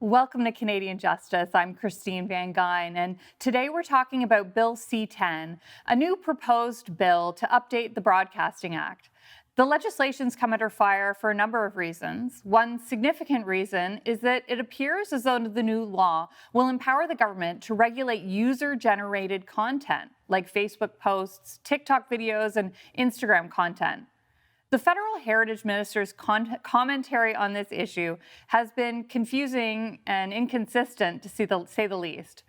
Welcome to Canadian Justice. I'm Christine Van Gyn, and today we're talking about Bill C-10, a new proposed bill to update the Broadcasting Act. The legislation's come under fire for a number of reasons. One significant reason is that it appears as though the new law will empower the government to regulate user-generated content, like Facebook posts, TikTok videos, and Instagram content. The Federal Heritage Minister's commentary on this issue has been confusing and inconsistent, to say the least.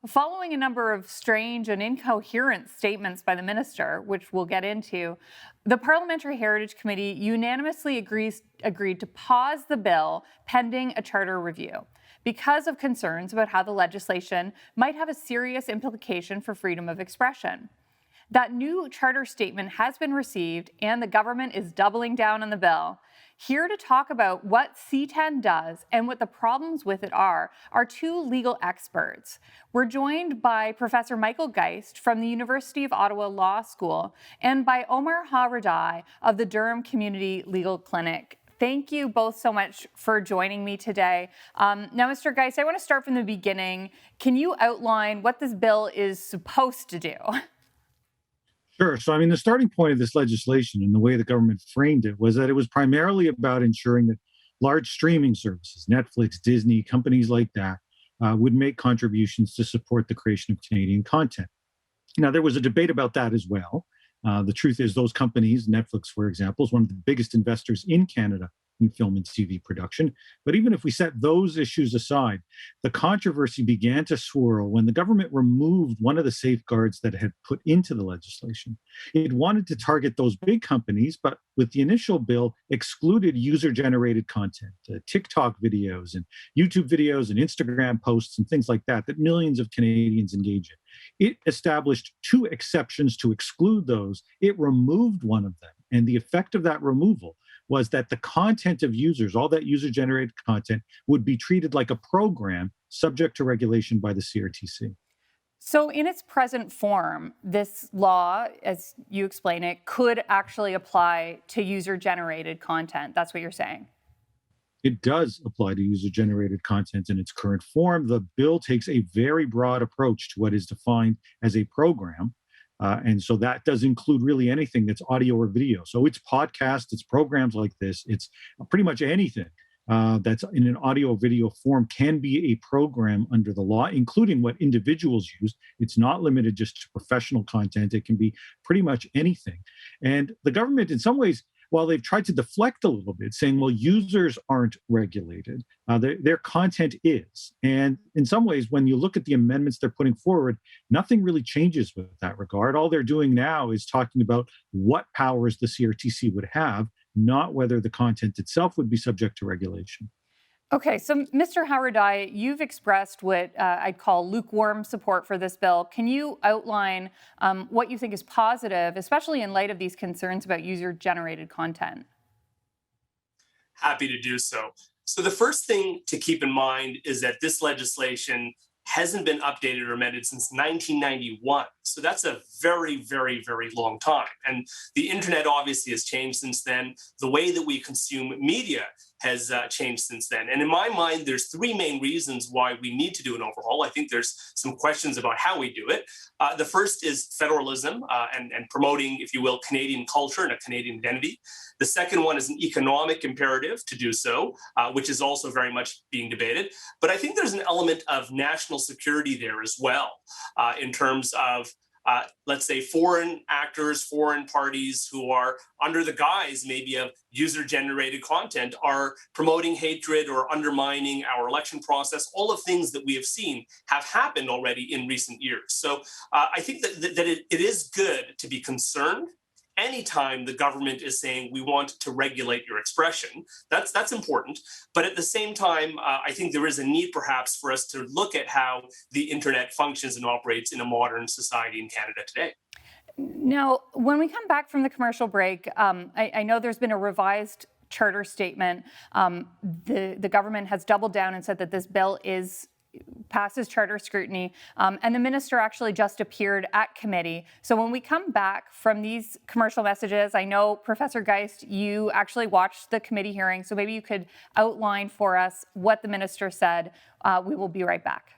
Following a number of strange and incoherent statements by the minister, which we'll get into, the Parliamentary Heritage Committee unanimously agreed to pause the bill pending a charter review because of concerns about how the legislation might have a serious implication for freedom of expression. That new charter statement has been received, and the government is doubling down on the bill. Here to talk about what C-10 does and what the problems with it are two legal experts. We're joined by Professor Michael Geist from the University of Ottawa Law School and by Omar Haradai of the Durham Community Legal Clinic. Thank you both so much for joining me today. Now, Mr. Geist, I want to start from the beginning. Can you outline what this bill is supposed to do? Sure. So, the starting point of this legislation and the way the government framed it was that it was primarily about ensuring that large streaming services, Netflix, Disney, companies like that, would make contributions to support the creation of Canadian content. Now, there was a debate about that as well. The truth is those companies, Netflix, for example, is one of the biggest investors in Canada in film and TV production. But even if we set those issues aside, the controversy began to swirl when the government removed one of the safeguards that it had put into the legislation. It wanted to target those big companies, but with the initial bill, excluded user-generated content, TikTok videos and YouTube videos and Instagram posts and things like that millions of Canadians engage in. It established two exceptions to exclude those. It removed one of them. And the effect of that removal was that the content of users, all that user-generated content, would be treated like a program subject to regulation by the CRTC. So in its present form, this law, as you explain it, could actually apply to user-generated content. That's what you're saying? It does apply to user-generated content in its current form. The bill takes a very broad approach to what is defined as a program. And so that does include really anything that's audio or video. So it's podcasts, it's programs like this, it's pretty much anything that's in an audio or video form can be a program under the law, including what individuals use. It's not limited just to professional content. It can be pretty much anything. And the government, in some ways, while they've tried to deflect a little bit, saying, well, users aren't regulated, their content is. And in some ways, when you look at the amendments they're putting forward, nothing really changes with that regard. All they're doing now is talking about what powers the CRTC would have, not whether the content itself would be subject to regulation. Okay, so Mr. Haradai, you've expressed what I'd call lukewarm support for this bill. Can you outline what you think is positive, especially in light of these concerns about user-generated content? Happy to do so. So the first thing to keep in mind is that this legislation hasn't been updated or amended since 1991. So that's a very, very, very long time. And the internet obviously has changed since then. The way that we consume media has changed since then. And in my mind, there's three main reasons why we need to do an overhaul. I think there's some questions about how we do it. The first is federalism and promoting, if you will, Canadian culture and a Canadian identity. The second one is an economic imperative to do so, which is also very much being debated. But I think there's an element of national security there as well, in terms of let's say foreign actors, foreign parties who are under the guise maybe of user-generated content are promoting hatred or undermining our election process. All of things that we have seen have happened already in recent years. So I think that it is good to be concerned anytime the government is saying we want to regulate your expression. That's important. But at the same time, I think there is a need perhaps for us to look at how the internet functions and operates in a modern society in Canada today. Now, when we come back from the commercial break, I know there's been a revised charter statement. The government has doubled down and said that this bill is passes charter scrutiny, and the minister actually just appeared at committee. So when we come back from these commercial messages, I know, Professor Geist, you actually watched the committee hearing, so maybe you could outline for us what the minister said. We will be right back.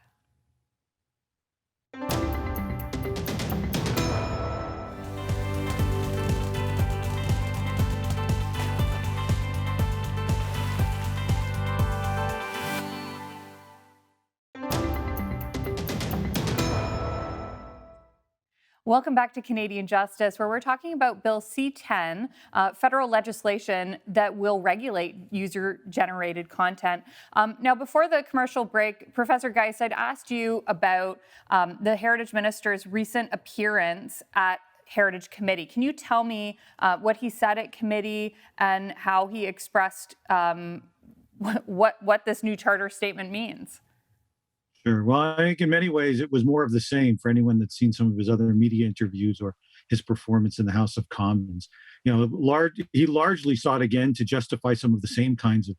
Welcome back to Canadian Justice, where we're talking about Bill C-10, federal legislation that will regulate user-generated content. Now, before the commercial break, Professor Geist, I'd asked you about the Heritage Minister's recent appearance at Heritage Committee. Can you tell me what he said at committee and how he expressed what this new charter statement means? Sure. Well, I think in many ways it was more of the same for anyone that's seen some of his other media interviews or his performance in the House of Commons. He largely sought again to justify some of the same kinds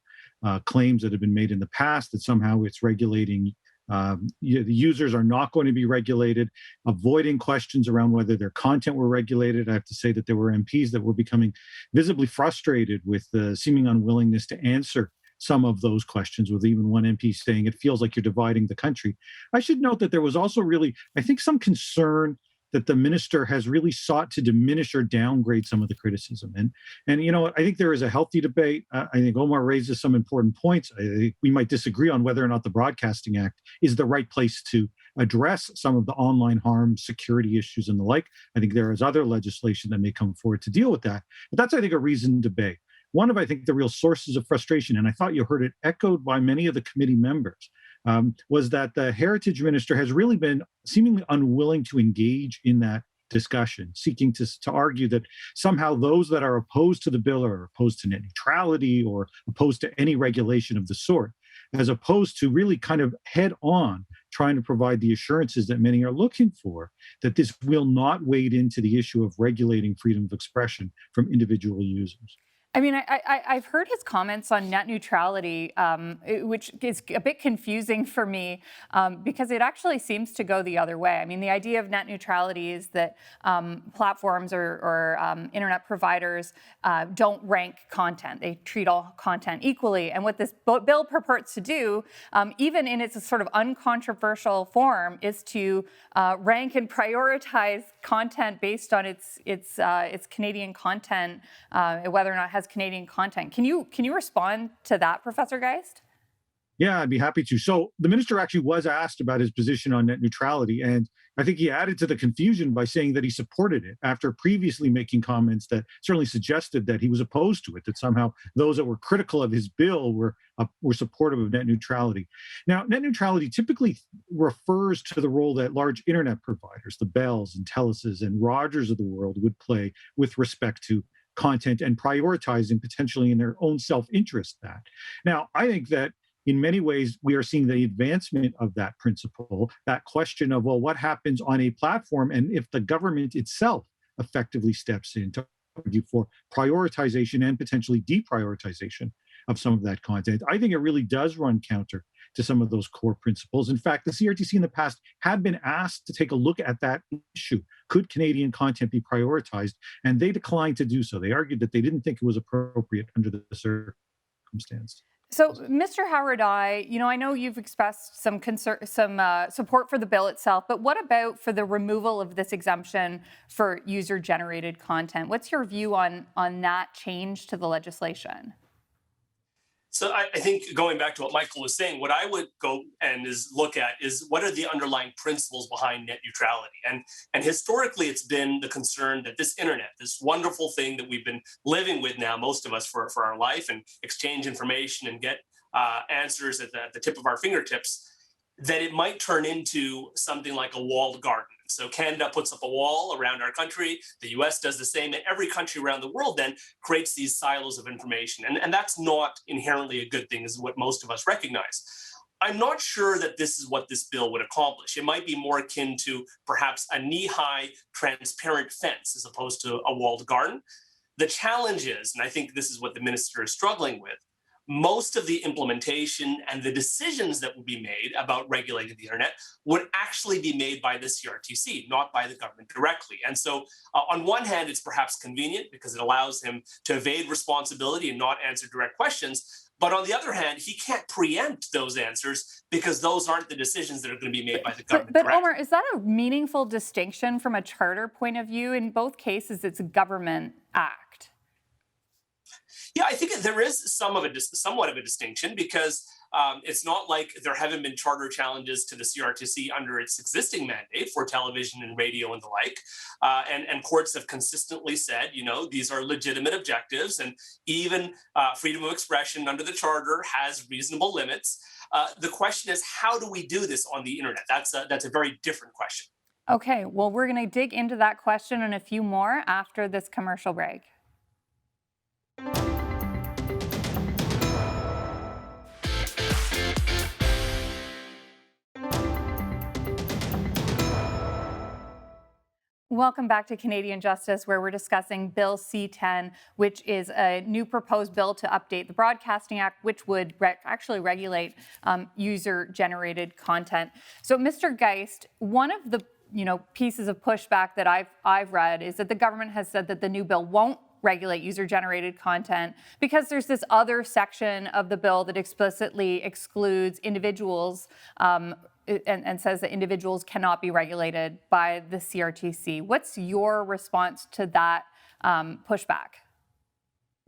of claims that have been made in the past, that somehow it's regulating. The users are not going to be regulated, avoiding questions around whether their content were regulated. I have to say that there were MPs that were becoming visibly frustrated with the seeming unwillingness to answer some of those questions, with even one MP saying it feels like you're dividing the country. I should note that there was also really, I think, some concern that the minister has really sought to diminish or downgrade some of the criticism. And you know what, I think there is a healthy debate. I think Omar raises some important points. I think we might disagree on whether or not the Broadcasting Act is the right place to address some of the online harm, security issues, and the like. I think there is other legislation that may come forward to deal with that. But that's, I think, a reasoned debate. One of, I think, the real sources of frustration, and I thought you heard it echoed by many of the committee members, was that the Heritage Minister has really been seemingly unwilling to engage in that discussion, seeking to argue that somehow those that are opposed to the bill are opposed to net neutrality or opposed to any regulation of the sort, as opposed to really kind of head on trying to provide the assurances that many are looking for, that this will not wade into the issue of regulating freedom of expression from individual users. I mean, I've heard his comments on net neutrality, which is a bit confusing for me because it actually seems to go the other way. I mean, the idea of net neutrality is that platforms or internet providers don't rank content. They treat all content equally. And what this bill purports to do, even in its sort of uncontroversial form, is to rank and prioritize content based on its Canadian content, whether or not it has Canadian content. Can you respond to that, Professor Geist? Yeah, I'd be happy to. So the minister actually was asked about his position on net neutrality, and I think he added to the confusion by saying that he supported it after previously making comments that certainly suggested that he was opposed to it, that somehow those that were critical of his bill were supportive of net neutrality. Now, net neutrality typically refers to the role that large internet providers, the Bells and Teluses and Rogers of the world, would play with respect to content and prioritizing potentially in their own self-interest that. Now, I think that in many ways, we are seeing the advancement of that principle, that question of, well, what happens on a platform and if the government itself effectively steps in to argue for prioritization and potentially deprioritization of some of that content. I think it really does run counter to some of those core principles. In fact, the CRTC in the past had been asked to take a look at that issue. Could Canadian content be prioritized? And they declined to do so. They argued that they didn't think it was appropriate under the circumstance. So, Mr. Howard, I know you've expressed some support for the bill itself, but what about for the removal of this exemption for user-generated content? What's your view on that change to the legislation? So I think going back to what Michael was saying, what I would go and look at is what are the underlying principles behind net neutrality? And historically, it's been the concern that this internet, this wonderful thing that we've been living with now, most of us for our life, and exchange information and get answers at the tip of our fingertips, that it might turn into something like a walled garden. So Canada puts up a wall around our country. The US does the same. And every country around the world then creates these silos of information. And that's not inherently a good thing, is what most of us recognize. I'm not sure that this is what this bill would accomplish. It might be more akin to perhaps a knee-high transparent fence as opposed to a walled garden. The challenge is, and I think this is what the minister is struggling with, most of the implementation and the decisions that would be made about regulating the internet would actually be made by the CRTC, not by the government directly. And so, on one hand, it's perhaps convenient because it allows him to evade responsibility and not answer direct questions. But on the other hand, he can't preempt those answers because those aren't the decisions that are going to be made by the government. But Omar, is that a meaningful distinction from a charter point of view? In both cases, it's a government act. Yeah, I think there is somewhat of a distinction because it's not like there haven't been charter challenges to the CRTC under its existing mandate for television and radio and the like. And courts have consistently said, these are legitimate objectives, and even freedom of expression under the charter has reasonable limits. The question is, how do we do this on the internet? That's a very different question. Okay, well, we're going to dig into that question and a few more after this commercial break. Welcome back to Canadian Justice, where we're discussing Bill C-10, which is a new proposed bill to update the Broadcasting Act, which would actually regulate user-generated content. So, Mr. Geist, one of the pieces of pushback that I've read is that the government has said that the new bill won't regulate user-generated content because there's this other section of the bill that explicitly excludes individuals and says that individuals cannot be regulated by the CRTC. What's your response to that pushback?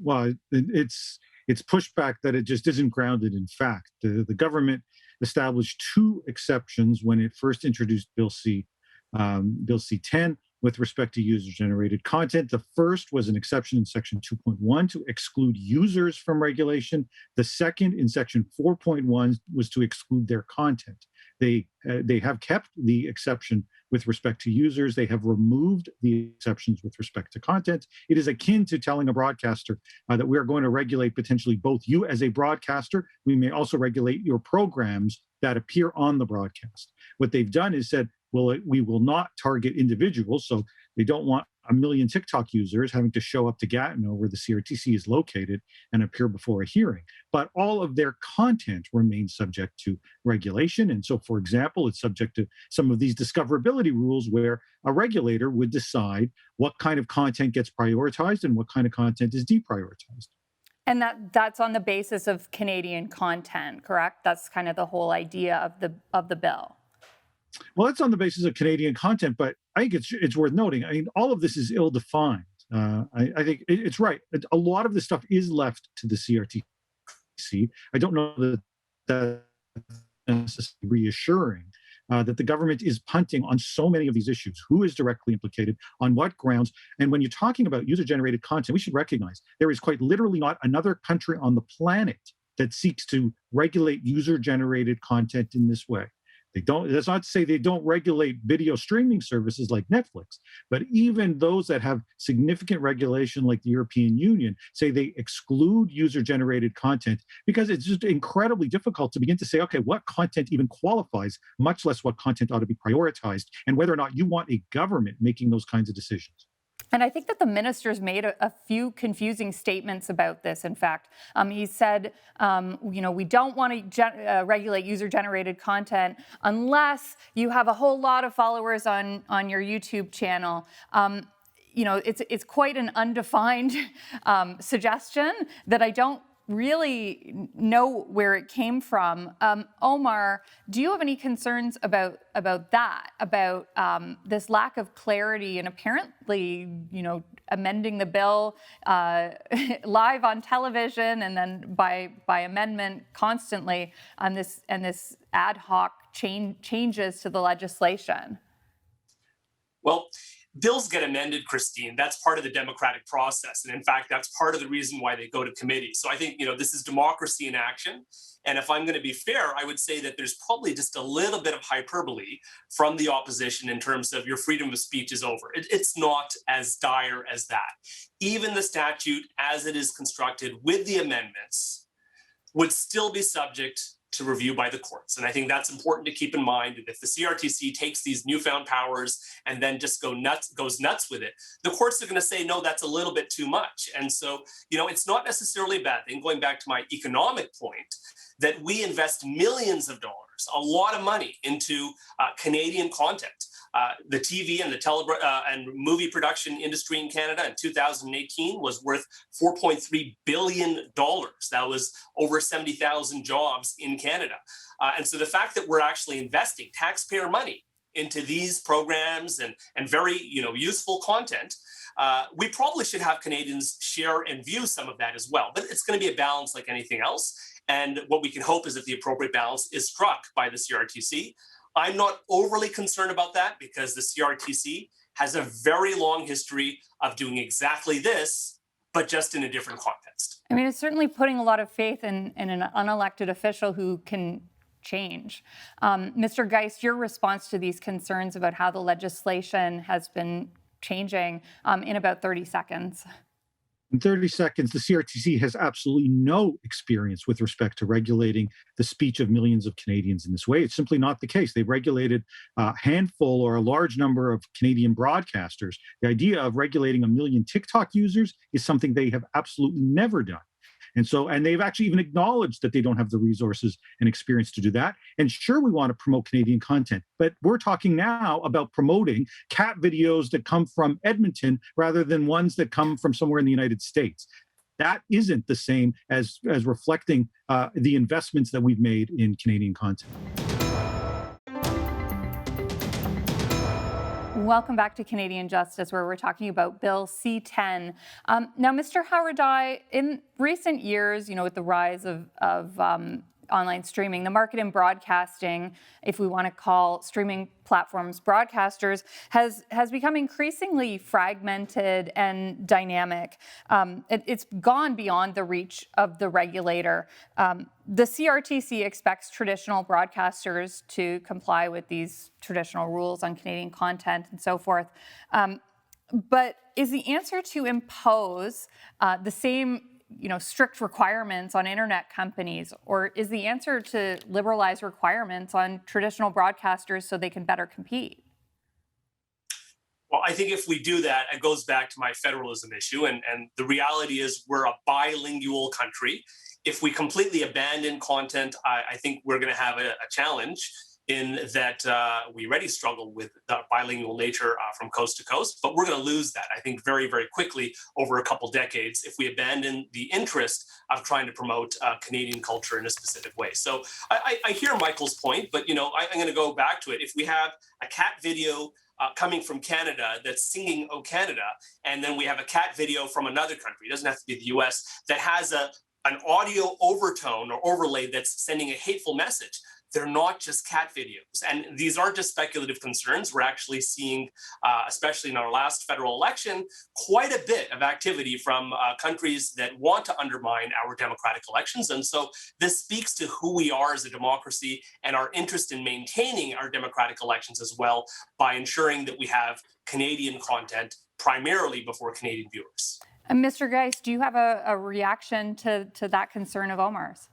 Well, it's pushback that it just isn't grounded in fact. The government established two exceptions when it first introduced Bill C-10 with respect to user-generated content. The first was an exception in Section 2.1 to exclude users from regulation. The second, in Section 4.1, was to exclude their content. They have kept the exception with respect to users. They have removed the exceptions with respect to content. It is akin to telling a broadcaster that we are going to regulate potentially both you as a broadcaster. We may also regulate your programs that appear on the broadcast. What they've done is said, well, we will not target individuals. So they don't want a million TikTok users having to show up to Gatineau, where the CRTC is located, and appear before a hearing. But all of their content remains subject to regulation. And so, for example, it's subject to some of these discoverability rules where a regulator would decide what kind of content gets prioritized and what kind of content is deprioritized. And that's on the basis of Canadian content, correct? That's kind of the whole idea of the bill. Well, that's on the basis of Canadian content, but I think it's worth noting. I mean, all of this is ill-defined. I think it's right. A lot of this stuff is left to the CRTC. I don't know that that's necessarily reassuring that the government is punting on so many of these issues. Who is directly implicated? On what grounds? And when you're talking about user-generated content, we should recognize there is quite literally not another country on the planet that seeks to regulate user-generated content in this way. That's not to say they don't regulate video streaming services like Netflix, but even those that have significant regulation like the European Union say they exclude user-generated content because it's just incredibly difficult to begin to say, okay, what content even qualifies, much less what content ought to be prioritized, and whether or not you want a government making those kinds of decisions. And I think that the minister's made a few confusing statements about this. In fact, he said, we don't want to regulate user-generated content unless you have a whole lot of followers on your YouTube channel. It's quite an undefined suggestion that I don't really know where it came from. Omar, do you have any concerns about that, about this lack of clarity and apparently, amending the bill live on television and then by amendment constantly, and this ad hoc changes to the legislation? Well, bills get amended, Christine. That's part of the democratic process. And in fact, that's part of the reason why they go to committee. So I think, this is democracy in action. And if I'm going to be fair, I would say that there's probably just a little bit of hyperbole from the opposition in terms of your freedom of speech is over. It's not as dire as that. Even the statute as it is constructed with the amendments would still be subject to review by the courts. And I think that's important to keep in mind. And if the CRTC takes these newfound powers and then just goes nuts with it, the courts are going to say, no, that's a little bit too much. And so, it's not necessarily a bad thing, going back to my economic point, that we invest millions of dollars, a lot of money into Canadian content. The TV and and movie production industry in Canada in 2018 was worth $4.3 billion. That was over 70,000 jobs in Canada. And so the fact that we're actually investing taxpayer money into these programs and very useful content, we probably should have Canadians share and view some of that as well. But it's going to be a balance like anything else. And what we can hope is that the appropriate balance is struck by the CRTC. I'm not overly concerned about that because the CRTC has a very long history of doing exactly this, but just in a different context. I mean, it's certainly putting a lot of faith in an unelected official who can change. Mr. Geist, your response to these concerns about how the legislation has been changing in about 30 seconds. In 30 seconds, the CRTC has absolutely no experience with respect to regulating the speech of millions of Canadians in this way. It's simply not the case. They've regulated a handful or a large number of Canadian broadcasters. The idea of regulating 1 million TikTok users is something they have absolutely never done. And they've actually even acknowledged that they don't have the resources and experience to do that. And sure, we want to promote Canadian content, but we're talking now about promoting cat videos that come from Edmonton rather than ones that come from somewhere in the United States. That isn't the same as reflecting the investments that we've made in Canadian content. Welcome back to Canadian Justice, where we're talking about Bill C-10. Now, Mr. Howard-Dye, in recent years, with the rise of online streaming, the market in broadcasting, if we want to call streaming platforms broadcasters, has become increasingly fragmented and dynamic. It's gone beyond the reach of the regulator. The CRTC expects traditional broadcasters to comply with these traditional rules on Canadian content and so forth. But is the answer to impose the same strict requirements on internet companies, or is the answer to liberalize requirements on traditional broadcasters so they can better compete? Well, I think if we do that, it goes back to my federalism issue. And the reality is we're a bilingual country. If we completely abandon content, I think we're going to have a challenge in that we already struggle with the bilingual nature from coast to coast, but we're going to lose that, I think, very, very quickly over a couple decades if we abandon the interest of trying to promote Canadian culture in a specific way. So I hear Michael's point, but I'm going to go back to it. If we have a cat video coming from Canada that's singing "O Canada," and then we have a cat video from another country, it doesn't have to be the US, that has an audio overtone or overlay that's sending a hateful message, they're not just cat videos. And these aren't just speculative concerns. We're actually seeing, especially in our last federal election, quite a bit of activity from countries that want to undermine our democratic elections. And so this speaks to who we are as a democracy and our interest in maintaining our democratic elections as well by ensuring that we have Canadian content primarily before Canadian viewers. And Mr. Geist, do you have a reaction to that concern of Omar's?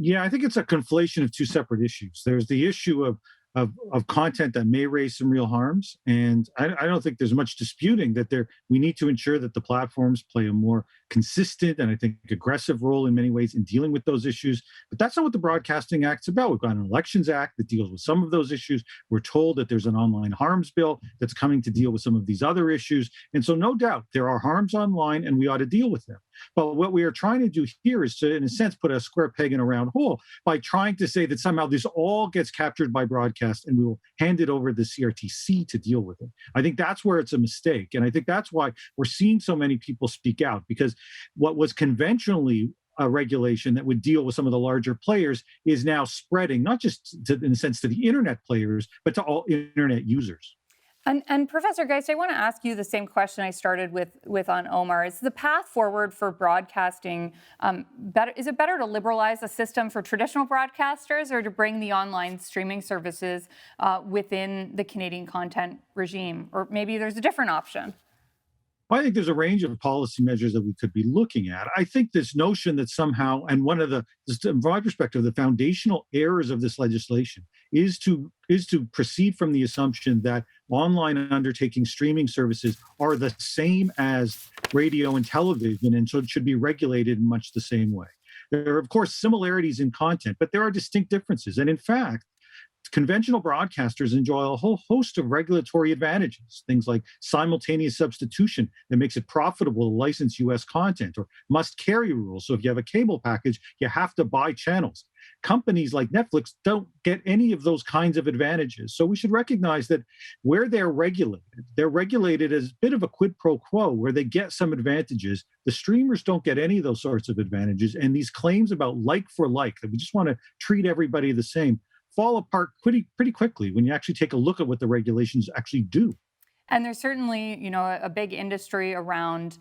Yeah, I think it's a conflation of two separate issues. There's the issue of content that may raise some real harms, and I don't think there's much disputing that we need to ensure that the platforms play a more consistent and I think aggressive role in many ways in dealing with those issues. But that's not what the Broadcasting Act's about. We've got an Elections Act that deals with some of those issues. We're told that there's an online harms bill that's coming to deal with some of these other issues. And so no doubt there are harms online and we ought to deal with them. But what we are trying to do here is to, in a sense, put a square peg in a round hole by trying to say that somehow this all gets captured by broadcast and we will hand it over to the CRTC to deal with it. I think that's where it's a mistake. And I think that's why we're seeing so many people speak out, because what was conventionally a regulation that would deal with some of the larger players is now spreading, not just in a sense to the internet players, but to all internet users. And Professor Geist, I want to ask you the same question I started with on Omar. Is the path forward for broadcasting better? Is it better to liberalize the system for traditional broadcasters or to bring the online streaming services within the Canadian content regime? Or maybe there's a different option? Well, I think there's a range of policy measures that we could be looking at. I think this notion that somehow, and one of the, from my perspective, the foundational errors of this legislation is to proceed from the assumption that online undertaking streaming services are the same as radio and television, and so it should be regulated in much the same way. There are, of course, similarities in content, but there are distinct differences. And in fact, conventional broadcasters enjoy a whole host of regulatory advantages, things like simultaneous substitution that makes it profitable to license US content, or must carry rules. So if you have a cable package, you have to buy channels. Companies like Netflix don't get any of those kinds of advantages. So we should recognize that where they're regulated as a bit of a quid pro quo, where they get some advantages. The streamers don't get any of those sorts of advantages. And these claims about like for like, that we just want to treat everybody the same, fall apart pretty quickly when you actually take a look at what the regulations actually do. And there's certainly, a big industry around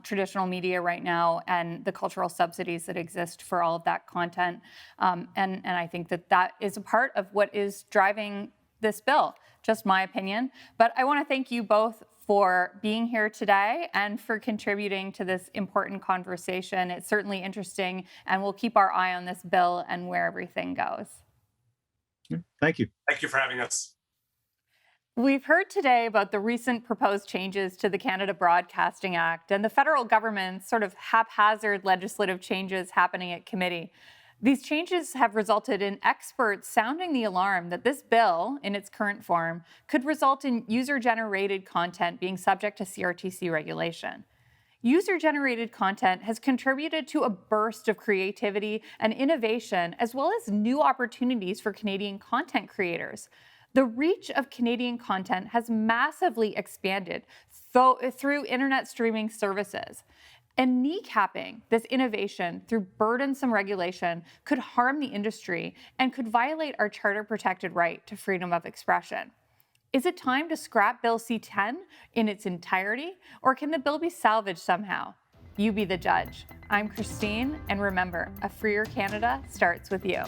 traditional media right now and the cultural subsidies that exist for all of that content. And I think that is a part of what is driving this bill, just my opinion. But I want to thank you both for being here today and for contributing to this important conversation. It's certainly interesting, and we'll keep our eye on this bill and where everything goes. Thank you. Thank you for having us. We've heard today about the recent proposed changes to the Canada Broadcasting Act and the federal government's sort of haphazard legislative changes happening at committee. These changes have resulted in experts sounding the alarm that this bill, in its current form, could result in user-generated content being subject to CRTC regulation. User-generated content has contributed to a burst of creativity and innovation, as well as new opportunities for Canadian content creators. The reach of Canadian content has massively expanded through internet streaming services. And kneecapping this innovation through burdensome regulation could harm the industry and could violate our charter-protected right to freedom of expression. Is it time to scrap Bill C-10 in its entirety, or can the bill be salvaged somehow? You be the judge. I'm Christine, and remember, a freer Canada starts with you.